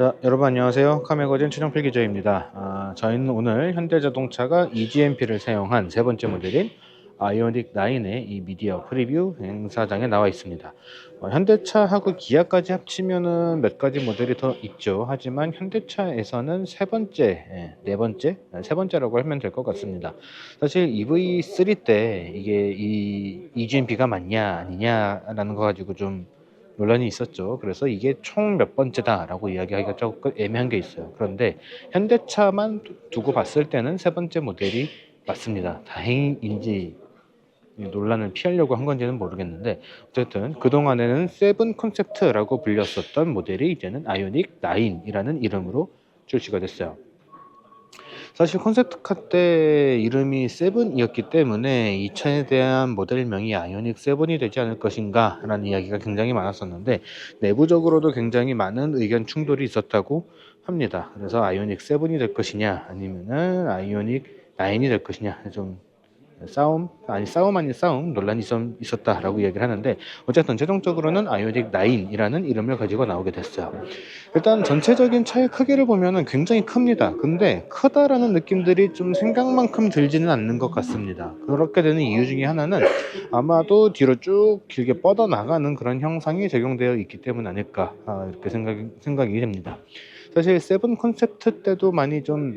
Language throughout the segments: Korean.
자, 여러분 안녕하세요. 카메거진 최정필 기자입니다. 저희는 오늘 현대자동차가 eGMP를 사용한 세 번째 모델인 아이오닉 9의 이 미디어 프리뷰 행사장에 나와 있습니다. 현대차하고 기아까지 합치면은 몇 가지 모델이 더 있죠. 하지만 현대차에서는 세 번째, 네 번째, 세 번째라고 하면 될 것 같습니다. 사실 EV3 때 이게 이 eGMP가 맞냐 아니냐라는 거 가지고 좀 논란이 있었죠. 그래서 이게 총 몇 번째다라고 이야기하기가 조금 애매한 게 있어요. 그런데 현대차만 두고 봤을 때는 세 번째 모델이 맞습니다. 다행인지 논란을 피하려고 한 건지는 모르겠는데, 어쨌든 그동안에는 세븐 컨셉트라고 불렸었던 모델이 이제는 아이오닉 9이라는 이름으로 출시가 됐어요. 사실 콘셉트카 때 이름이 세븐이었기 때문에 이 차에 대한 모델명이 아이오닉 7이 되지 않을 것인가 라는 이야기가 굉장히 많았었는데, 내부적으로도 굉장히 많은 의견 충돌이 있었다고 합니다. 그래서 아이오닉 7이 될 것이냐 아니면은 아이오닉 9이 될 것이냐, 좀 싸움 아닌 싸움 논란이 좀 있었다라고 이야기를 하는데, 어쨌든 최종적으로는 아이오닉 9이라는 이름을 가지고 나오게 됐어요. 일단 전체적인 차의 크기를 보면은 굉장히 큽니다. 근데 크다라는 느낌들이 좀 생각만큼 들지는 않는 것 같습니다. 그렇게 되는 이유 중에 하나는 아마도 뒤로 쭉 길게 뻗어 나가는 그런 형상이 적용되어 있기 때문 아닐까, 이렇게 생각이 됩니다. 사실 세븐 컨셉트 때도 많이 좀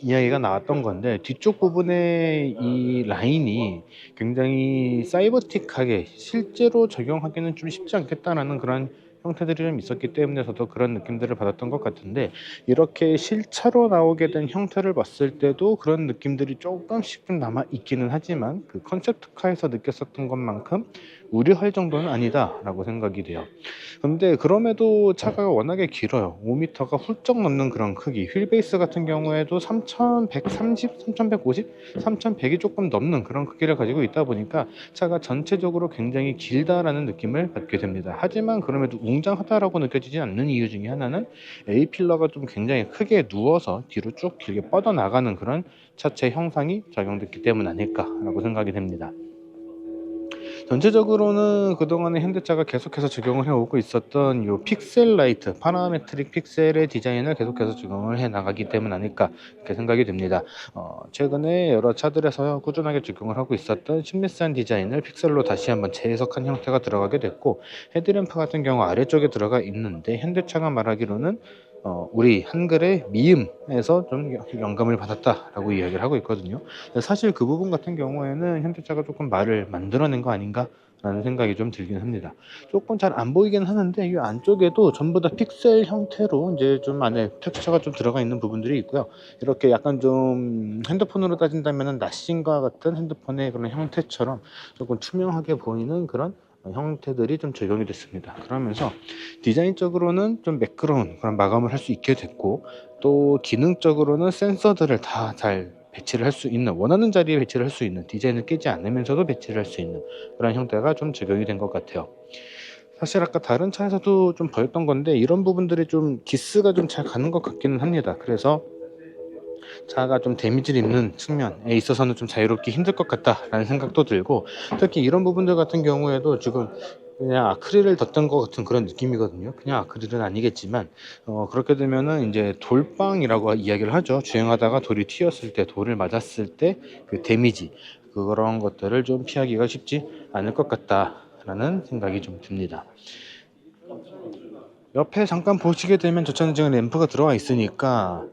이야기가 나왔던 건데, 뒤쪽 부분에 이 라인이 굉장히 사이버틱하게 실제로 적용하기는 좀 쉽지 않겠다라는 그런 형태들이 좀 있었기 때문에 저도 그런 느낌들을 받았던 것 같은데, 이렇게 실차로 나오게 된 형태를 봤을 때도 그런 느낌들이 조금씩 좀 남아 있기는 하지만, 그 컨셉트카에서 느꼈었던 것만큼 우려할 정도는 아니다라고 생각이 돼요. 근데 그럼에도 차가 워낙에 길어요. 5m가 훌쩍 넘는 그런 크기. 휠베이스 같은 경우에도 3130, 3150, 3100이 조금 넘는 그런 크기를 가지고 있다 보니까 차가 전체적으로 굉장히 길다라는 느낌을 받게 됩니다. 하지만 그럼에도 웅장하다라고 느껴지지 않는 이유 중에 하나는 A필러가 좀 굉장히 크게 누워서 뒤로 쭉 길게 뻗어나가는 그런 차체 형상이 적용됐기 때문 아닐까라고 생각이 됩니다. 전체적으로는 그동안에 현대차가 계속해서 적용을 해오고 있었던 요 픽셀 라이트, 파라메트릭 픽셀의 디자인을 계속해서 적용을 해 나가기 때문 아닐까, 이렇게 생각이 됩니다. 최근에 여러 차들에서 꾸준하게 적용을 하고 있었던 심리스한 디자인을 픽셀로 다시 한번 재해석한 형태가 들어가게 됐고, 헤드램프 같은 경우 아래쪽에 들어가 있는데 현대차가 말하기로는 우리 한글의 미음에서 좀 영감을 받았다라고 이야기를 하고 있거든요. 사실 그 부분 같은 경우에는 현대차가 조금 말을 만들어낸 거 아닌가라는 생각이 좀 들긴 합니다. 조금 잘 안 보이긴 하는데 이 안쪽에도 전부 다 픽셀 형태로 이제 좀 안에 텍스처가 좀 들어가 있는 부분들이 있고요. 이렇게 약간 좀 핸드폰으로 따진다면은 낯신과 같은 핸드폰의 그런 형태처럼 조금 투명하게 보이는 그런 형태들이 좀 적용이 됐습니다. 그러면서 디자인적으로는 좀 매끄러운 그런 마감을 할 수 있게 됐고, 또 기능적으로는 센서들을 다 잘 배치를 할 수 있는, 원하는 자리에 배치를 할 수 있는, 디자인을 깨지 않으면서도 배치를 할 수 있는 그런 형태가 좀 적용이 된 것 같아요. 사실 아까 다른 차에서도 좀 보였던 건데, 이런 부분들이 좀 기스가 좀 잘 가는 것 같기는 합니다. 그래서 차가 좀 데미지를 입는 측면에 있어서는 좀 자유롭기 힘들 것 같다라는 생각도 들고, 특히 이런 부분들 같은 경우에도 지금 그냥 아크릴을 덧댄 것 같은 그런 느낌이거든요. 그냥 아크릴은 아니겠지만, 그렇게 되면은 이제 돌빵이라고 이야기를 하죠. 주행하다가 돌이 튀었을 때, 돌을 맞았을 때 그 데미지, 그런 것들을 좀 피하기가 쉽지 않을 것 같다라는 생각이 좀 듭니다. 옆에 잠깐 보시게 되면 저 차는 지금 램프가 들어와 있으니까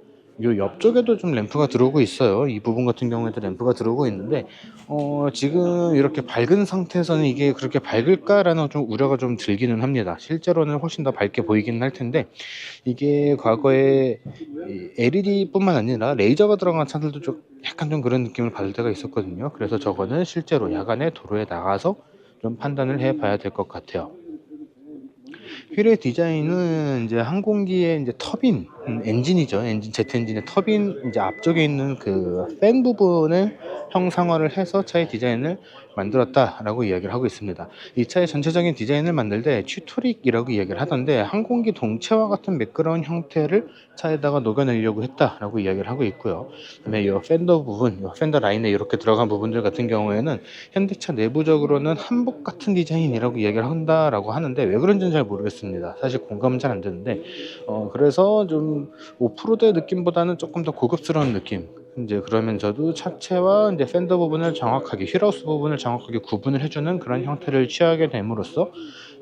요 옆쪽에도 좀 램프가 들어오고 있어요. 이 부분 같은 경우에도 램프가 들어오고 있는데, 지금 이렇게 밝은 상태에서는 이게 그렇게 밝을까라는 좀 우려가 좀 들기는 합니다. 실제로는 훨씬 더 밝게 보이기는 할 텐데, 이게 과거에 LED뿐만 아니라 레이저가 들어간 차들도 좀 약간 좀 그런 느낌을 받을 때가 있었거든요. 그래서 저거는 실제로 야간에 도로에 나가서 좀 판단을 해 봐야 될 것 같아요. 휠의 디자인은 이제 항공기의 이제 터빈 엔진이죠. 제트 엔진의 터빈 이제 앞쪽에 있는 그 팬 부분을 형상화를 해서 차의 디자인을 만들었다라고 이야기를 하고 있습니다. 이 차의 전체적인 디자인을 만들 때 튜토릭이라고 이야기를 하던데 항공기 동체와 같은 매끄러운 형태를 차에다가 녹여내려고 했다라고 이야기를 하고 있고요. 그다음에 이 팬더 부분, 이 팬더 라인에 이렇게 들어간 부분들 같은 경우에는 현대차 내부적으로는 한복 같은 디자인이라고 이야기를 한다라고 하는데 왜 그런지는 잘 모르겠습니다. 사실 공감은 잘 안 되는데 그래서 좀 오프로드의 느낌보다는 조금 더 고급스러운 느낌. 이제 그러면서도 차체와 이제 팬더 부분을 정확하게 휠하우스 부분을 정확하게 구분을 해주는 그런 형태를 취하게 됨으로써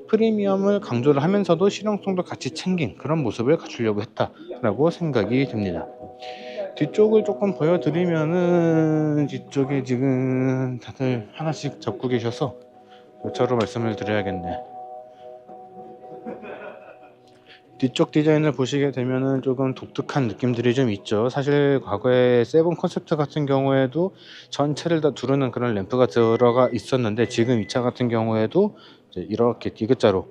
프리미엄을 강조를 하면서도 실용성도 같이 챙긴 그런 모습을 갖추려고 했다라고 생각이 듭니다. 뒤쪽을 조금 보여드리면은 뒤쪽에 지금 다들 하나씩 잡고 계셔서 요차로 말씀을 드려야겠네. 뒤쪽 디자인을 보시게 되면은 조금 독특한 느낌들이 좀 있죠. 사실 과거에 세븐 컨셉트 같은 경우에도 전체를 다 두르는 그런 램프가 들어가 있었는데 지금 이 차 같은 경우에도 이제 이렇게 디귿자로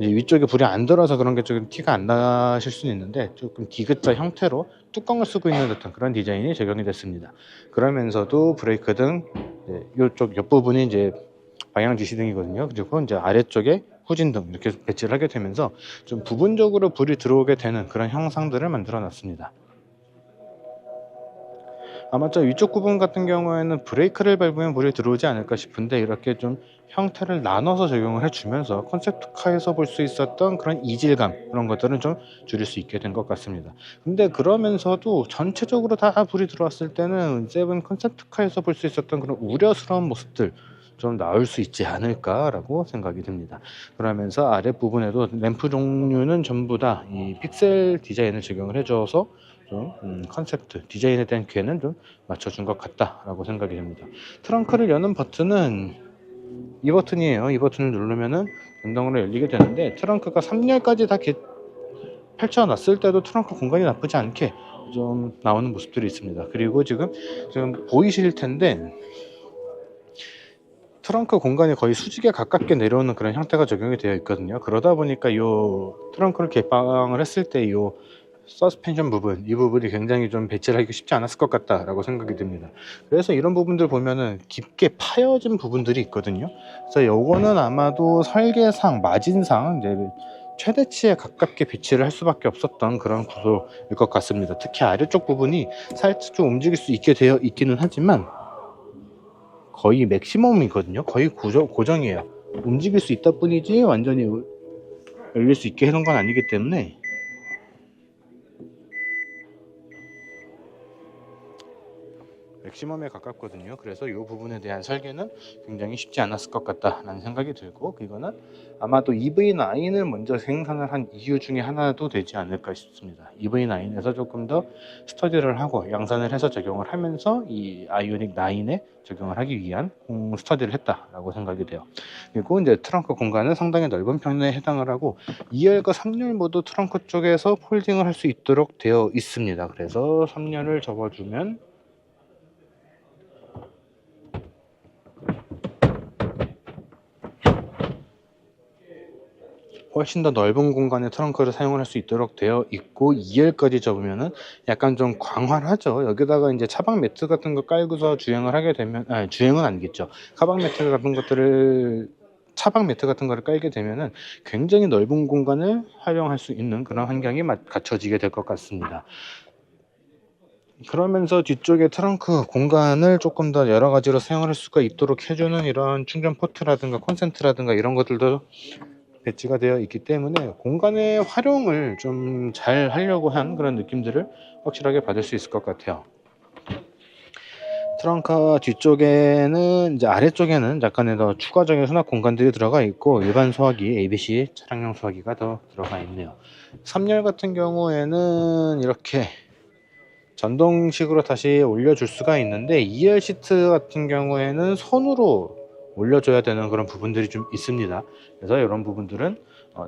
이제 위쪽에 불이 안 들어서 그런 게 조금 티가 안 나실 수는 있는데 조금 디귿자 형태로 뚜껑을 쓰고 있는 듯한 그런 디자인이 적용이 됐습니다. 그러면서도 브레이크 등 이쪽 옆부분이 이제 방향 지시등이거든요. 그리고 이제 아래쪽에 후진등 이렇게 배치를 하게 되면서 좀 부분적으로 불이 들어오게 되는 그런 형상들을 만들어 놨습니다. 아마 저 위쪽 부분 같은 경우에는 브레이크를 밟으면 불이 들어오지 않을까 싶은데 이렇게 좀 형태를 나눠서 적용을 해주면서 컨셉트카에서 볼 수 있었던 그런 이질감 그런 것들은 좀 줄일 수 있게 된 것 같습니다. 근데 그러면서도 전체적으로 다 불이 들어왔을 때는 세븐 컨셉트카에서 볼 수 있었던 그런 우려스러운 모습들 좀 나올 수 있지 않을까라고 생각이 듭니다. 그러면서 아랫부분에도 램프 종류는 전부 다 이 픽셀 디자인을 적용을 해줘서 좀 컨셉트 디자인에 대한 기회는 좀 맞춰준 것 같다라고 생각이 됩니다. 트렁크를 여는 버튼은 이 버튼이에요. 이 버튼을 누르면은 전동으로 열리게 되는데 트렁크가 3열까지 다 펼쳐놨을 때도 트렁크 공간이 나쁘지 않게 좀 나오는 모습들이 있습니다. 그리고 지금 보이실 텐데 트렁크 공간이 거의 수직에 가깝게 내려오는 그런 형태가 적용이 되어 있거든요. 그러다 보니까 이 트렁크를 개방을 했을 때 이 서스펜션 부분, 이 부분이 굉장히 좀 배치를 하기 쉽지 않았을 것 같다라고 생각이 듭니다. 그래서 이런 부분들 보면은 깊게 파여진 부분들이 있거든요. 그래서 요거는 아마도 설계상, 마진상 이제 최대치에 가깝게 배치를 할 수밖에 없었던 그런 구조일 것 같습니다. 특히 아래쪽 부분이 살짝 좀 움직일 수 있게 되어 있기는 하지만 거의 맥시멈이거든요. 거의 고정이에요. 움직일 수 있다 뿐이지 완전히 열릴 수 있게 해놓은 건 아니기 때문에 맥시멈에 가깝거든요. 그래서 이 부분에 대한 설계는 굉장히 쉽지 않았을 것 같다라는 생각이 들고 이거는 아마도 EV9을 먼저 생산을 한 이유 중에 하나도 되지 않을까 싶습니다. EV9에서 조금 더 스터디를 하고 양산을 해서 적용을 하면서 이 아이오닉 9에 적용을 하기 위한 스터디를 했다라고 생각이 돼요. 그리고 이제 트렁크 공간은 상당히 넓은 편에 해당을 하고 2열과 3열 모두 트렁크 쪽에서 폴딩을 할 수 있도록 되어 있습니다. 그래서 3열을 접어주면 훨씬 더 넓은 공간의 트렁크를 사용을 할 수 있도록 되어 있고 2열까지 접으면은 약간 좀 광활하죠. 여기다가 이제 차박 매트 같은 거 깔고서 주행을 하게 되면 주행은 아니겠죠. 차박 매트 같은 거를 깔게 되면은 굉장히 넓은 공간을 활용할 수 있는 그런 환경이 갖춰지게 될 것 같습니다. 그러면서 뒤쪽에 트렁크 공간을 조금 더 여러 가지로 사용할 수가 있도록 해주는 이런 충전 포트라든가 콘센트라든가 이런 것들도 배치가 되어 있기 때문에 공간의 활용을 좀 잘 하려고 한 그런 느낌들을 확실하게 받을 수 있을 것 같아요. 트렁크 뒤쪽에는 이제 아래쪽에는 약간의 더 추가적인 수납 공간들이 들어가 있고 일반 소화기 ABC 차량용 소화기가 더 들어가 있네요. 3열 같은 경우에는 이렇게 전동식으로 다시 올려줄 수가 있는데 2열 시트 같은 경우에는 손으로 올려줘야 되는 그런 부분들이 좀 있습니다. 그래서 이런 부분들은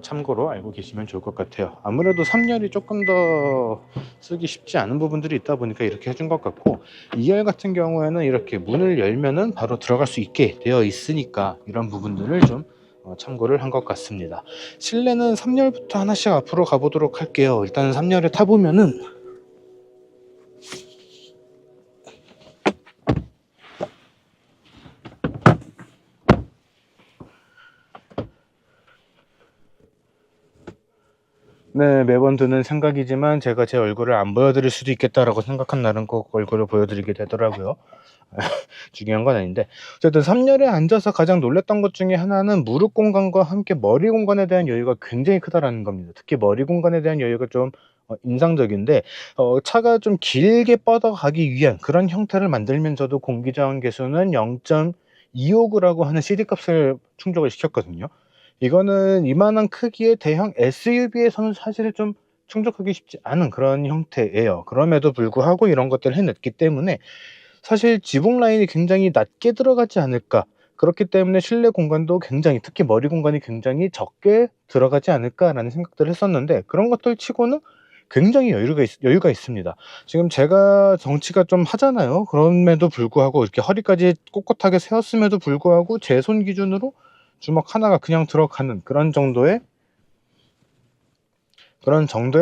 참고로 알고 계시면 좋을 것 같아요. 아무래도 3열이 조금 더 쓰기 쉽지 않은 부분들이 있다 보니까 이렇게 해준 것 같고 2열 같은 경우에는 이렇게 문을 열면은 바로 들어갈 수 있게 되어 있으니까 이런 부분들을 좀 참고를 한 것 같습니다. 실내는 3열부터 하나씩 앞으로 가보도록 할게요. 일단 3열에 타보면은 네, 매번 드는 생각이지만 제가 제 얼굴을 안 보여드릴 수도 있겠다라고 생각한 날은 꼭 얼굴을 보여드리게 되더라고요. 중요한 건 아닌데, 어쨌든 3열에 앉아서 가장 놀랐던 것 중에 하나는 무릎 공간과 함께 머리 공간에 대한 여유가 굉장히 크다라는 겁니다. 특히 머리 공간에 대한 여유가 좀 인상적인데, 차가 좀 길게 뻗어가기 위한 그런 형태를 만들면서도 공기저항 계수는 0.259라고 하는 CD 값을 충족을 시켰거든요. 이거는 이만한 크기의 대형 SUV에서는 사실 좀 충족하기 쉽지 않은 그런 형태예요. 그럼에도 불구하고 이런 것들을 해냈기 때문에 사실 지붕 라인이 굉장히 낮게 들어가지 않을까. 그렇기 때문에 실내 공간도 굉장히, 특히 머리 공간이 굉장히 적게 들어가지 않을까라는 생각들을 했었는데, 그런 것들 치고는 굉장히 여유가 있습니다. 지금 제가 덩치가 좀 하잖아요. 그럼에도 불구하고 이렇게 허리까지 꼿꼿하게 세웠음에도 불구하고 제 손 기준으로 주먹 하나가 그냥 들어가는 그런 정도의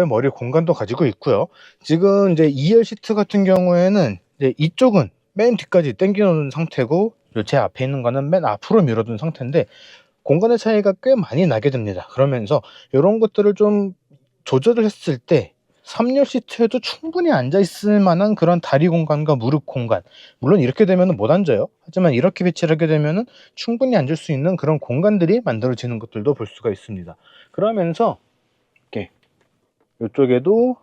머리 공간도 가지고 있고요. 지금 이제 2열 시트 같은 경우에는 이제 이쪽은 맨 뒤까지 당겨 놓은 상태고, 제 앞에 있는 거는 맨 앞으로 밀어둔 상태인데 공간의 차이가 꽤 많이 나게 됩니다. 그러면서 이런 것들을 좀 조절을 했을 때 3열 시트에도 충분히 앉아 있을 만한 그런 다리 공간과 무릎 공간, 물론 이렇게 되면 못 앉아요. 하지만 이렇게 배치를 하게 되면 충분히 앉을 수 있는 그런 공간들이 만들어지는 것들도 볼 수가 있습니다. 그러면서 이렇게 이쪽에도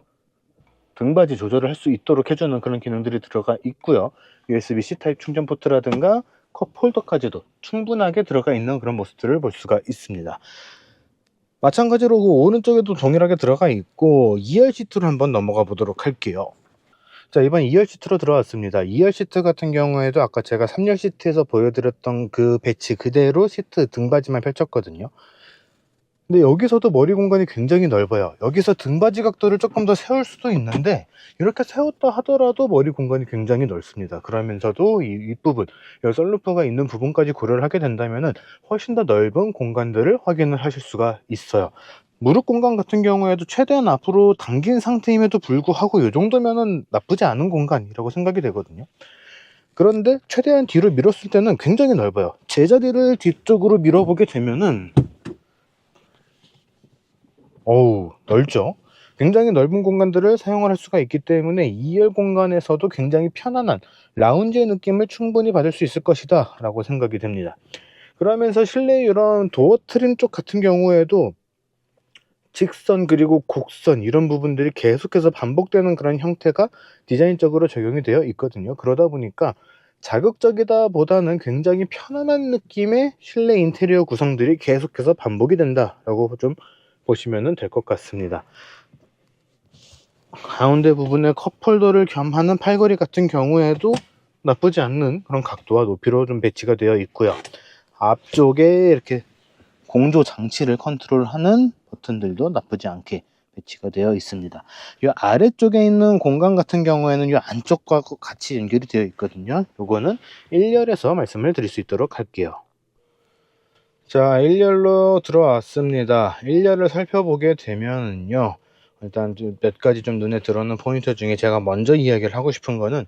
등받이 조절을 할 수 있도록 해주는 그런 기능들이 들어가 있고요. USB-C 타입 충전 포트라든가 컵홀더까지도 충분하게 들어가 있는 그런 모습들을 볼 수가 있습니다. 마찬가지로 그 오른쪽에도 동일하게 들어가 있고, 2열 시트로 한번 넘어가 보도록 할게요. 자, 이번 2열 시트로 들어왔습니다. 2열 시트 같은 경우에도 아까 제가 3열 시트에서 보여드렸던 그 배치 그대로 시트 등받이만 펼쳤거든요. 근데 여기서도 머리 공간이 굉장히 넓어요. 여기서 등받이 각도를 조금 더 세울 수도 있는데, 이렇게 세웠다 하더라도 머리 공간이 굉장히 넓습니다. 그러면서도 이 윗부분, 이 썬루프가 있는 부분까지 고려를 하게 된다면 훨씬 더 넓은 공간들을 확인을 하실 수가 있어요. 무릎 공간 같은 경우에도 최대한 앞으로 당긴 상태임에도 불구하고 이 정도면은 나쁘지 않은 공간이라고 생각이 되거든요. 그런데 최대한 뒤로 밀었을 때는 굉장히 넓어요. 제자리를 뒤쪽으로 밀어보게 되면은 어우, 넓죠. 굉장히 넓은 공간들을 사용을 할 수가 있기 때문에 2열 공간에서도 굉장히 편안한 라운지의 느낌을 충분히 받을 수 있을 것이다 라고 생각이 됩니다. 그러면서 실내 이런 도어 트림 쪽 같은 경우에도 직선 그리고 곡선 이런 부분들이 계속해서 반복되는 그런 형태가 디자인적으로 적용이 되어 있거든요. 그러다 보니까 자극적이다 보다는 굉장히 편안한 느낌의 실내 인테리어 구성들이 계속해서 반복이 된다라고 좀 보시면 될 것 같습니다. 가운데 부분에 컵홀더를 겸하는 팔걸이 같은 경우에도 나쁘지 않는 그런 각도와 높이로 좀 배치가 되어 있고요. 앞쪽에 이렇게 공조 장치를 컨트롤하는 버튼들도 나쁘지 않게 배치가 되어 있습니다. 이 아래쪽에 있는 공간 같은 경우에는 이 안쪽과 같이 연결이 되어 있거든요. 요거는 1열에서 말씀을 드릴 수 있도록 할게요. 자, 1열로 들어왔습니다. 1열을 살펴보게 되면요, 일단 몇 가지 좀 눈에 들어오는 포인트 중에 제가 먼저 이야기를 하고 싶은 거는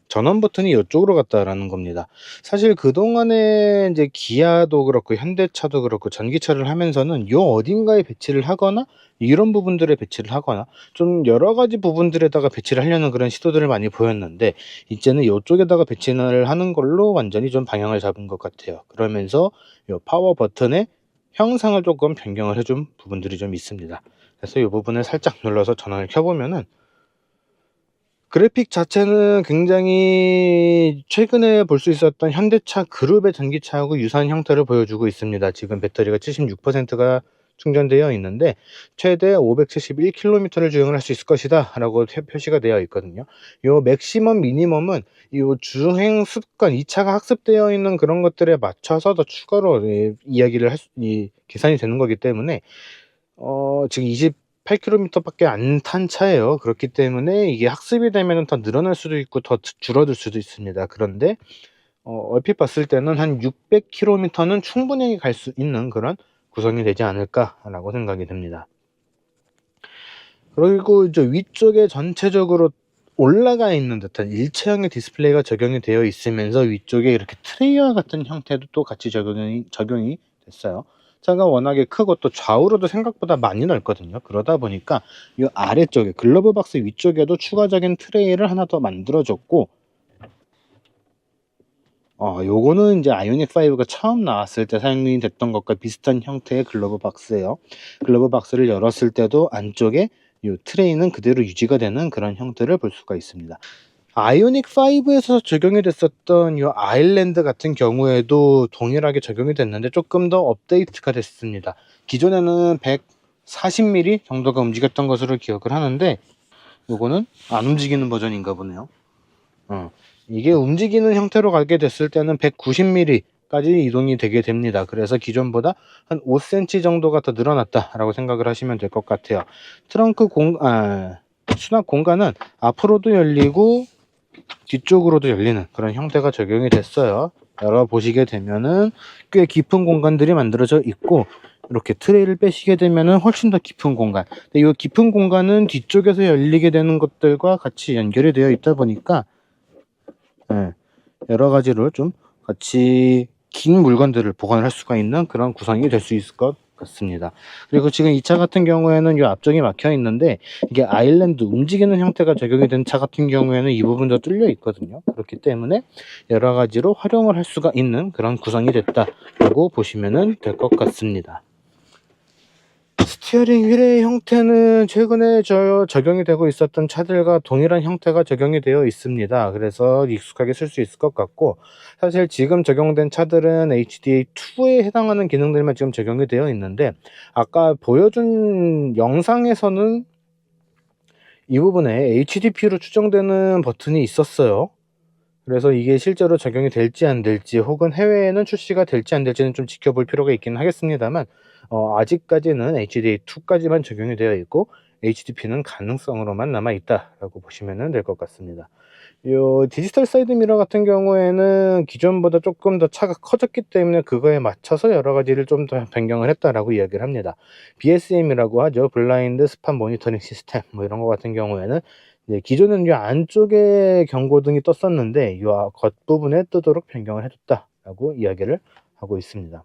전원 버튼이 이쪽으로 갔다라는 겁니다. 사실 그동안에 이제 기아도 그렇고 현대차도 그렇고 전기차를 하면서는 요 어딘가에 배치를 하거나 이런 부분들에 배치를 하거나 좀 여러 가지 부분들에다가 배치를 하려는 그런 시도들을 많이 보였는데, 이제는 이쪽에다가 배치를 하는 걸로 완전히 좀 방향을 잡은 것 같아요. 그러면서 요 파워 버튼의 형상을 조금 변경을 해준 부분들이 좀 있습니다. 그래서 이 부분을 살짝 눌러서 전원을 켜보면은 그래픽 자체는 굉장히 최근에 볼 수 있었던 현대차 그룹의 전기차하고 유사한 형태를 보여주고 있습니다. 지금 배터리가 76%가 충전되어 있는데 최대 571km를 주행을 할 수 있을 것이다 라고 표시가 되어 있거든요. 요 맥시멈 미니멈은 이 주행 습관, 이 차가 학습되어 있는 그런 것들에 맞춰서 더 추가로 이야기를 계산이 되는 거기 때문에 지금 28km 밖에 안 탄 차예요. 그렇기 때문에 이게 학습이 되면 더 늘어날 수도 있고 더 줄어들 수도 있습니다. 그런데 얼핏 봤을 때는 한 600km는 충분히 갈 수 있는 그런 구성이 되지 않을까라고 생각이 듭니다. 그리고 이제 위쪽에 전체적으로 올라가 있는 듯한 일체형의 디스플레이가 적용이 되어 있으면서 위쪽에 이렇게 트레이와 같은 형태도 또 같이 적용이 됐어요. 차가 워낙에 크고 또 좌우로도 생각보다 많이 넓거든요. 그러다 보니까 이 아래쪽에 글러브 박스 위쪽에도 추가적인 트레이를 하나 더 만들어줬고, 요거는 이제 아이오닉 5가 처음 나왔을 때 사용이 됐던 것과 비슷한 형태의 글러브 박스예요. 글러브 박스를 열었을 때도 안쪽에 이 트레이는 그대로 유지가 되는 그런 형태를 볼 수가 있습니다. 아이오닉 5에서 적용이 됐었던 이 아일랜드 같은 경우에도 동일하게 적용이 됐는데 조금 더 업데이트가 됐습니다. 기존에는 140mm 정도가 움직였던 것으로 기억을 하는데, 요거는 안 움직이는 버전인가 보네요. 이게 움직이는 형태로 가게 됐을 때는 190mm까지 이동이 되게 됩니다. 그래서 기존보다 한 5cm 정도가 더 늘어났다라고 생각을 하시면 될 것 같아요. 수납 공간은 앞으로도 열리고 뒤쪽으로도 열리는 그런 형태가 적용이 됐어요. 열어보시게 되면은 꽤 깊은 공간들이 만들어져 있고, 이렇게 트레이를 빼시게 되면은 훨씬 더 깊은 공간. 근데 이 깊은 공간은 뒤쪽에서 열리게 되는 것들과 같이 연결이 되어 있다 보니까 여러 가지로 좀 같이 긴 물건들을 보관할 수가 있는 그런 구성이 될 수 있을 것 같습니다. 그리고 지금 이 차 같은 경우에는 이 앞쪽이 막혀 있는데, 이게 아일랜드 움직이는 형태가 적용이 된 차 같은 경우에는 이 부분도 뚫려 있거든요. 그렇기 때문에 여러 가지로 활용을 할 수가 있는 그런 구성이 됐다라고 보시면 될 것 같습니다. 스티어링 휠의 형태는 최근에 적용이 되고 있었던 차들과 동일한 형태가 적용이 되어 있습니다. 그래서 익숙하게 쓸 수 있을 것 같고, 사실 지금 적용된 차들은 HDA2에 해당하는 기능들만 지금 적용이 되어 있는데, 아까 보여준 영상에서는 이 부분에 HDP로 추정되는 버튼이 있었어요. 그래서 이게 실제로 적용이 될지 안 될지, 혹은 해외에는 출시가 될지 안 될지는 좀 지켜볼 필요가 있긴 하겠습니다만, 아직까지는 HDA2까지만 적용이 되어 있고 HDP는 가능성으로만 남아 있다라고 보시면 될 것 같습니다. 요 디지털 사이드 미러 같은 경우에는 기존보다 조금 더 차가 커졌기 때문에 그거에 맞춰서 여러 가지를 좀 더 변경을 했다라고 이야기를 합니다. BSM이라고 하죠. 블라인드 스팟 모니터링 시스템, 뭐 이런 거 같은 경우에는 기존은 이 안쪽에 경고등이 떴었는데 이 겉부분에 뜨도록 변경을 해줬다라고 이야기를 하고 있습니다.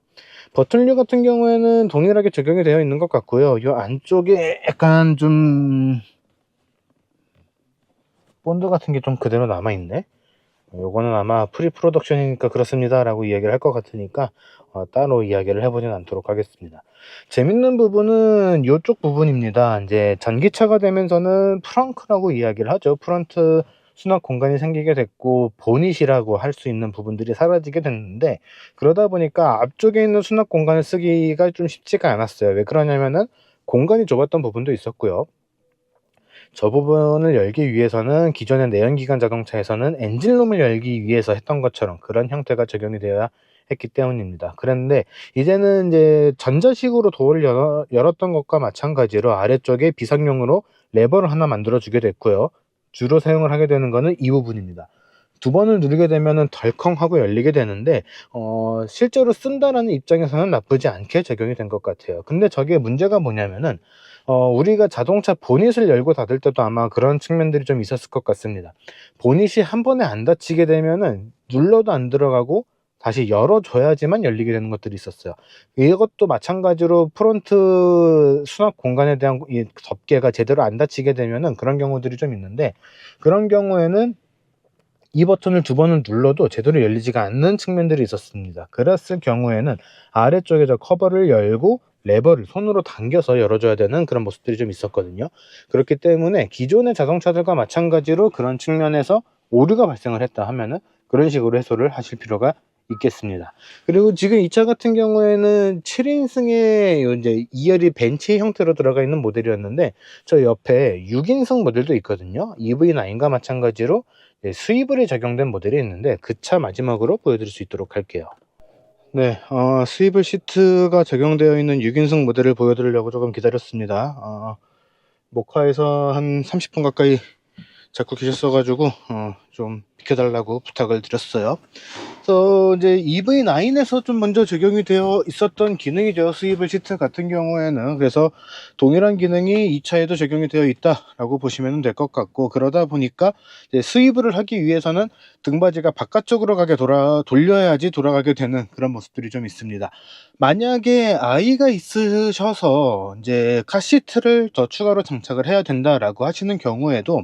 버튼류 같은 경우에는 동일하게 적용이 되어 있는 것 같고요. 이 안쪽에 약간 좀 본드 같은 게 좀 그대로 남아있네. 요거는 아마 프리 프로덕션이니까 그렇습니다 라고 이야기를 할 것 같으니까 따로 이야기를 해보진 않도록 하겠습니다. 재밌는 부분은 이쪽 부분입니다. 이제 전기차가 되면서는 프렁크라고 이야기를 하죠. 프런트 수납 공간이 생기게 됐고 보닛이라고 할 수 있는 부분들이 사라지게 됐는데, 그러다 보니까 앞쪽에 있는 수납 공간을 쓰기가 좀 쉽지가 않았어요. 왜 그러냐면은 공간이 좁았던 부분도 있었고요. 저 부분을 열기 위해서는 기존의 내연기관 자동차에서는 엔진룸을 열기 위해서 했던 것처럼 그런 형태가 적용이 되어야 했기 때문입니다. 그런데 이제는 이제 전자식으로 도어를 열었던 것과 마찬가지로 아래쪽에 비상용으로 레버를 하나 만들어 주게 됐고요. 주로 사용을 하게 되는 것은 이 부분입니다. 두 번을 누르게 되면은 덜컹 하고 열리게 되는데, 실제로 쓴다라는 입장에서는 나쁘지 않게 적용이 된 것 같아요. 근데 저게 문제가 뭐냐면은 우리가 자동차 보닛을 열고 닫을 때도 아마 그런 측면들이 좀 있었을 것 같습니다. 보닛이 한 번에 안 닫히게 되면은 눌러도 안 들어가고 다시 열어줘야지만 열리게 되는 것들이 있었어요. 이것도 마찬가지로 프론트 수납 공간에 대한 이 덮개가 제대로 안 닫히게 되면은 그런 경우들이 좀 있는데, 그런 경우에는 이 버튼을 두 번을 눌러도 제대로 열리지가 않는 측면들이 있었습니다. 그랬을 경우에는 아래쪽에 저 커버를 열고 레버를 손으로 당겨서 열어줘야 되는 그런 모습들이 좀 있었거든요. 그렇기 때문에 기존의 자동차들과 마찬가지로 그런 측면에서 오류가 발생을 했다 하면은 그런 식으로 해소를 하실 필요가 있겠습니다. 그리고 지금 이 차 같은 경우에는 7인승의 이제 2열이 벤치 형태로 들어가 있는 모델이었는데, 저 옆에 6인승 모델도 있거든요. EV9과 마찬가지로 수입을에 적용된 모델이 있는데 그 차 마지막으로 보여드릴 수 있도록 할게요. 네, 스위블 시트가 적용되어 있는 6인승 모델을 보여드리려고 조금 기다렸습니다. 목화에서 한 30분 가까이 잡고 계셨어가지고 좀 비켜달라고 부탁을 드렸어요. 그래서 이제 EV9에서 좀 먼저 적용이 되어 있었던 기능이죠. 스위블 시트 같은 경우에는. 그래서 동일한 기능이 이 차에도 적용이 되어 있다라고 보시면 될 것 같고, 그러다 보니까 이제 스위블을 하기 위해서는 등받이가 바깥쪽으로 돌려야지 돌아가게 되는 그런 모습들이 좀 있습니다. 만약에 아이가 있으셔서 이제 카시트를 더 추가로 장착을 해야 된다라고 하시는 경우에도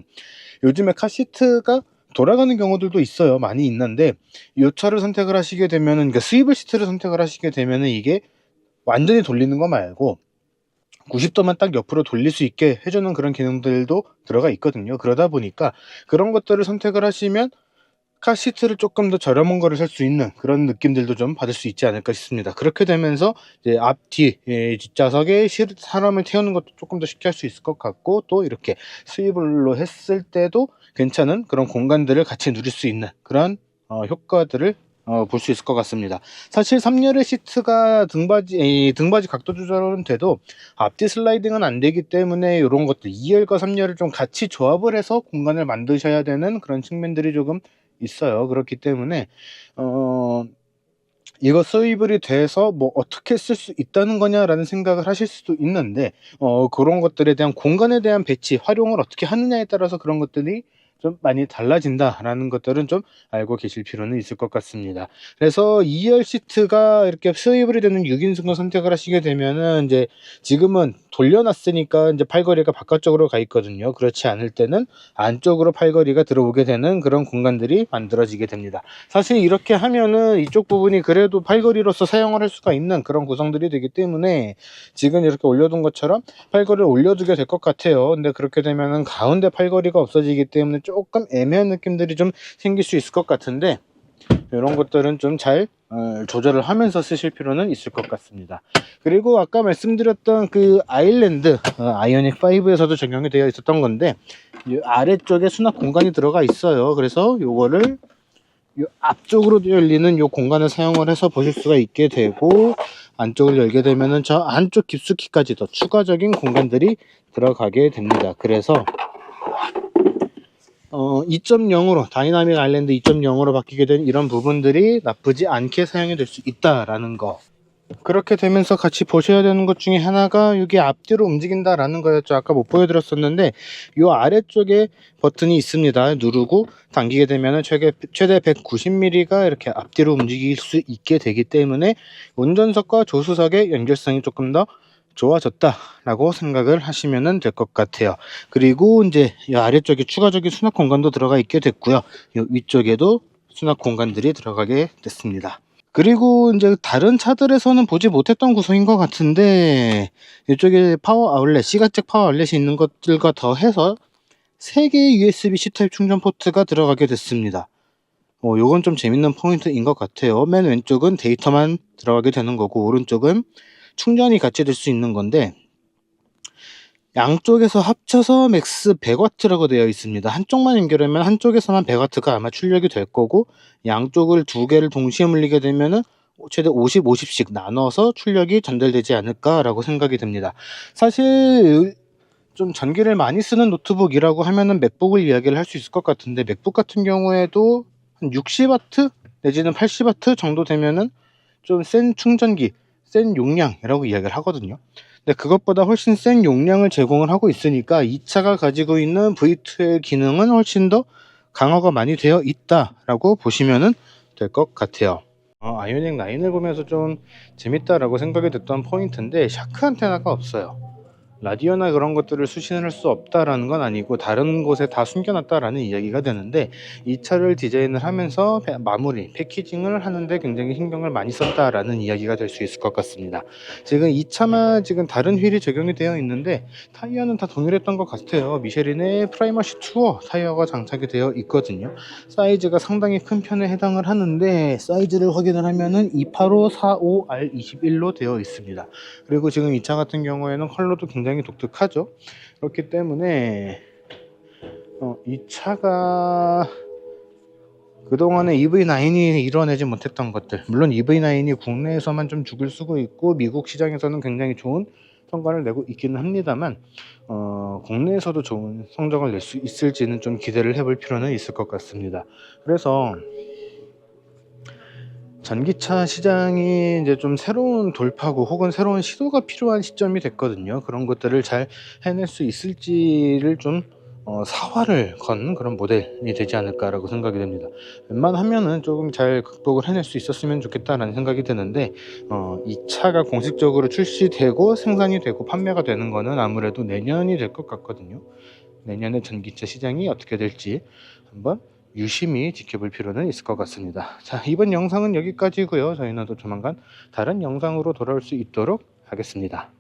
요즘에 카시트가 돌아가는 경우들도 있어요. 많이 있는데 이 차를 선택을 하시게 되면은, 그러니까 스위블 시트를 선택을 하시게 되면은 이게 완전히 돌리는 거 말고 90도만 딱 옆으로 돌릴 수 있게 해주는 그런 기능들도 들어가 있거든요. 그러다 보니까 그런 것들을 선택을 하시면 카시트를 조금 더 저렴한 거를 살 수 있는 그런 느낌들도 좀 받을 수 있지 않을까 싶습니다. 그렇게 되면서 이제 앞뒤 뒷좌석에 사람을 태우는 것도 조금 더 쉽게 할 수 있을 것 같고, 또 이렇게 스위블로 했을 때도 괜찮은 그런 공간들을 같이 누릴 수 있는 그런 효과들을 볼 수 있을 것 같습니다. 사실 3열의 시트가 등받이 각도 조절은 돼도 앞뒤 슬라이딩은 안 되기 때문에 이런 것들 2열과 3열을 좀 같이 조합을 해서 공간을 만드셔야 되는 그런 측면들이 조금 있어요. 그렇기 때문에 이거 스위블이 돼서 뭐 어떻게 쓸 수 있다는 거냐라는 생각을 하실 수도 있는데, 그런 것들에 대한 공간에 대한 배치, 활용을 어떻게 하느냐에 따라서 그런 것들이 좀 많이 달라진다라는 것들은 좀 알고 계실 필요는 있을 것 같습니다. 그래서 2열 시트가 이렇게 스위블이 되는 6인승을 선택을 하시게 되면은, 이제 지금은 돌려놨으니까 이제 팔걸이가 바깥쪽으로 가 있거든요. 그렇지 않을 때는 안쪽으로 팔걸이가 들어오게 되는 그런 공간들이 만들어지게 됩니다. 사실 이렇게 하면은 이쪽 부분이 그래도 팔걸이로서 사용을 할 수가 있는 그런 구성들이 되기 때문에 지금 이렇게 올려둔 것처럼 팔걸이를 올려두게 될 것 같아요. 근데 그렇게 되면은 가운데 팔걸이가 없어지기 때문에 조금 애매한 느낌들이 좀 생길 수 있을 것 같은데, 이런 것들은 좀 잘 조절을 하면서 쓰실 필요는 있을 것 같습니다. 그리고 아까 말씀드렸던 그 아일랜드 아이오닉 5에서도 적용이 되어 있었던 건데, 이 아래쪽에 수납 공간이 들어가 있어요. 그래서 요거를 이 앞쪽으로 열리는 이 공간을 사용을 해서 보실 수가 있게 되고, 안쪽을 열게 되면은 저 안쪽 깊숙이까지 더 추가적인 공간들이 들어가게 됩니다. 그래서 2.0으로 다이나믹 아일랜드 2.0으로 바뀌게 된 이런 부분들이 나쁘지 않게 사용이 될 수 있다라는 거, 그렇게 되면서 같이 보셔야 되는 것 중에 하나가 이게 앞뒤로 움직인다라는 거였죠. 아까 못 보여드렸었는데 이 아래쪽에 버튼이 있습니다. 누르고 당기게 되면 최대 190mm가 이렇게 앞뒤로 움직일 수 있게 되기 때문에 운전석과 조수석의 연결성이 조금 더 좋아졌다라고 생각을 하시면 될 것 같아요. 그리고 이제 이 아래쪽에 추가적인 수납 공간도 들어가 있게 됐고요. 이 위쪽에도 수납 공간들이 들어가게 됐습니다. 그리고 이제 다른 차들에서는 보지 못했던 구성인 것 같은데, 이쪽에 파워 아울렛, C가잭 파워 아울렛이 있는 것들과 더해서 3개의 USB-C 타입 충전 포트가 들어가게 됐습니다. 요건 좀 재밌는 포인트인 것 같아요. 맨 왼쪽은 데이터만 들어가게 되는 거고, 오른쪽은 충전이 같이 될 수 있는 건데, 양쪽에서 합쳐서 맥스 100W라고 되어 있습니다. 한쪽만 연결하면 한쪽에서만 100W가 아마 출력이 될 거고, 양쪽을 두 개를 동시에 물리게 되면은 최대 50, 50씩 나눠서 출력이 전달되지 않을까라고 생각이 됩니다. 사실 좀 전기를 많이 쓰는 노트북이라고 하면은 맥북을 이야기를 할 수 있을 것 같은데, 맥북 같은 경우에도 한 60W 내지는 80W 정도 되면은 좀 센 충전기, 센 용량이라고 이야기를 하거든요. 근데 그것보다 훨씬 센 용량을 제공을 하고 있으니까 이 차가 가지고 있는 V2의 기능은 훨씬 더 강화가 많이 되어 있다라고 보시면 될 것 같아요. 아이오닉 9을 보면서 좀 재밌다라고 생각이 됐던 포인트인데, 샤크 안테나가 없어요. 라디오나 그런 것들을 수신할 수 없다라는 건 아니고 다른 곳에 다 숨겨놨다라는 이야기가 되는데, 이 차를 디자인을 하면서 마무리 패키징을 하는데 굉장히 신경을 많이 썼다라는 이야기가 될 수 있을 것 같습니다. 지금 이 차만 지금 다른 휠이 적용이 되어 있는데 타이어는 다 동일했던 것 같아요. 미쉐린의 프라이머시 투어 타이어가 장착이 되어 있거든요. 사이즈가 상당히 큰 편에 해당을 하는데, 사이즈를 확인을 하면은 285-45R21로 되어 있습니다. 그리고 지금 이 차 같은 경우에는 컬러도 굉장히 독특하죠. 그렇기 때문에 이 차가 그동안에 EV9이 이뤄내지 못했던 것들, 물론 EV9이 국내에서만 좀 죽을 쓰고 있고 미국 시장에서는 굉장히 좋은 성과를 내고 있기는 합니다만, 국내에서도 좋은 성적을 낼 수 있을지는 좀 기대를 해볼 필요는 있을 것 같습니다. 그래서 전기차 시장이 이제 좀 새로운 돌파구 혹은 새로운 시도가 필요한 시점이 됐거든요. 그런 것들을 잘 해낼 수 있을지를 좀 사활을 건 그런 모델이 되지 않을까라고 생각이 됩니다. 웬만하면은 조금 잘 극복을 해낼 수 있었으면 좋겠다라는 생각이 드는데 이 차가 공식적으로 출시되고 생산이 되고 판매가 되는 거는 아무래도 내년이 될 것 같거든요. 내년에 전기차 시장이 어떻게 될지 한번 유심히 지켜볼 필요는 있을 것 같습니다. 자, 이번 영상은 여기까지고요. 저희는 또 조만간 다른 영상으로 돌아올 수 있도록 하겠습니다.